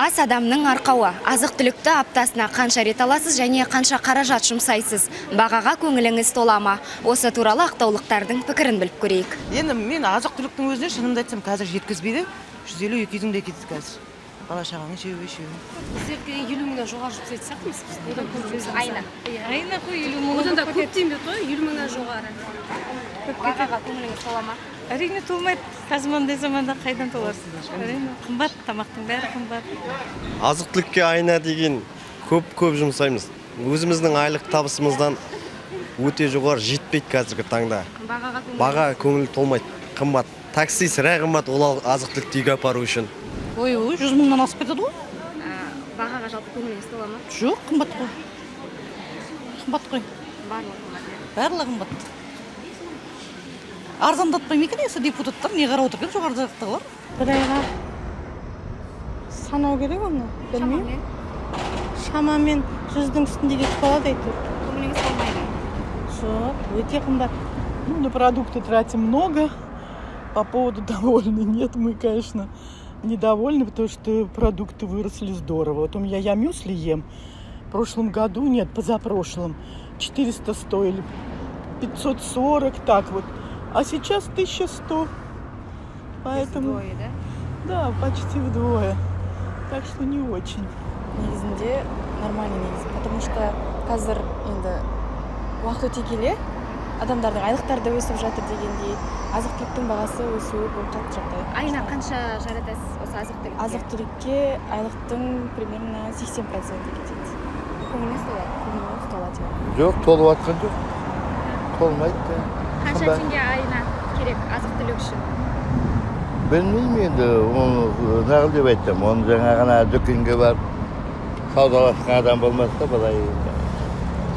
Ас адамның арқауы. Азық-түлікті аптасына қанша рет аласыз және қанша қаражат жұмсайсыз? Бағаға көңіліңіз тола ма? Осы туралы ақтаулықтардың пікірін біліп көрейік. Енді мен азық-түліктің өзіне шынымды айтсам қазір жеткізбейді. 150-200 де кетті қазір. Бала шағаның үшеуі. Сіздерге 50 мыңнан жоғары жұмсайтын сияқтымыз. Одан көп жұмсаймыз. Айына. Айына қой 50 мыңнан. Одан да көп тиімді ғой, 50 мыңнан жоғары. Бағаға көңіліңіз тола ма? Әрине толмайды. Қазір мындай заманда қайдан толарсыз? Әрине қымбат, тамақтың бәрі қымбат. Азық-түлікке айына деген көп жұмсаймыз. Өзіміздің айлық табысымыздан өте жоғары жетпейді қазіргі таңда. Баға көңіл толмайды, қымбат. Такси сірә қымбат ол азық-түлікті үйге апару үшін. Ой, 100 мыңнан асып кетеді ғой? Бағаға жалпы көңіліңіз тола ма? Жоқ, қымбат қой. Қымбат қой. Барлығы қымбат. Арзандатпай ма екен есі депутаттар не қарап отыр екен жоғары жақтағылар? Бір айға санау керек оны, білмеймін. Шамамен 100-дің үстінде кетіп қалады әйтеуір. Көңіліңіз толмайды? Жоқ, өте қымбат. Ну, на продукты тратим много. По поводу довольны. Нет, мы, конечно, недовольны, потому что продукты выросли здорово. Вот у меня я мюсли ем. В прошлом году, нет, позапрошлом, 400 стоили, 540, так вот. А сейчас 1100. Поэтому... Вдвое, да? Да, почти вдвое. Так что не очень. Негізінде нормальный негіз, потому что қазір енді уақыт өте келе адамдардың айлықтары да өсіп жатыр дегендей, азық-түліктің бағасы өсуі бұл қатты жағдай. Айына қанша жаратасыз осы азық-түлікке? Азық-түлікке айлықтың примерно 80% кетеді. Көңіліңіз толады? Көңіліңіз толады. Жоқ, толып атқан жоқ. Толмайды. Қанша теңге айына керек азық-түлік үшін? Білмеймін енді, оны нағыл деп айтсам, оны жаңа ғана дүкенге барып саудаласқан адам болмаса былай.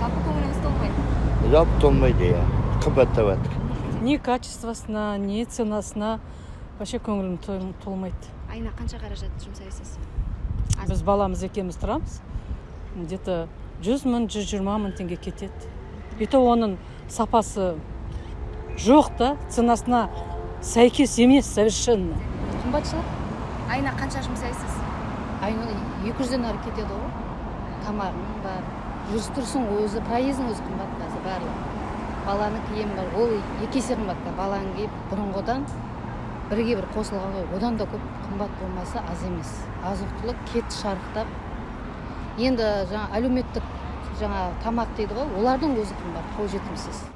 Жалпы көңіліңіз толмайды? Жалпы толмайды, иә. Қымбаттап жатыр. Ни качествосына, ни ценасына вообще көңілім толмайды. Айына қанша қаражат жұмсайсыз? Біз баламыз екеуміз тұрамыз. Где-то 100 мың, 120 мың теңге кетеді. И то оның сапасы жоқ та, ценасына сәйкес емес совершенно. Қымбатшылық? Айына қанша жұмсайсыз? Айына 200-ден ары кетеді ғой. Тамағың бар, жүріс-тұрысың өзі, проездің өзі қымбат қазір барлығы. Баланы киім бар, ол 2 есе қымбат. Баланы киіп бұрынғыдан бірге бір қосылған ғой. Одан да көп қымбат болмаса аз емес. Азық-түлік кетті шарықтап. Енді жаңа әлеуметтік жаңа тамақ дейді ғой, олардың өзі қымбат, қолжетімсіз.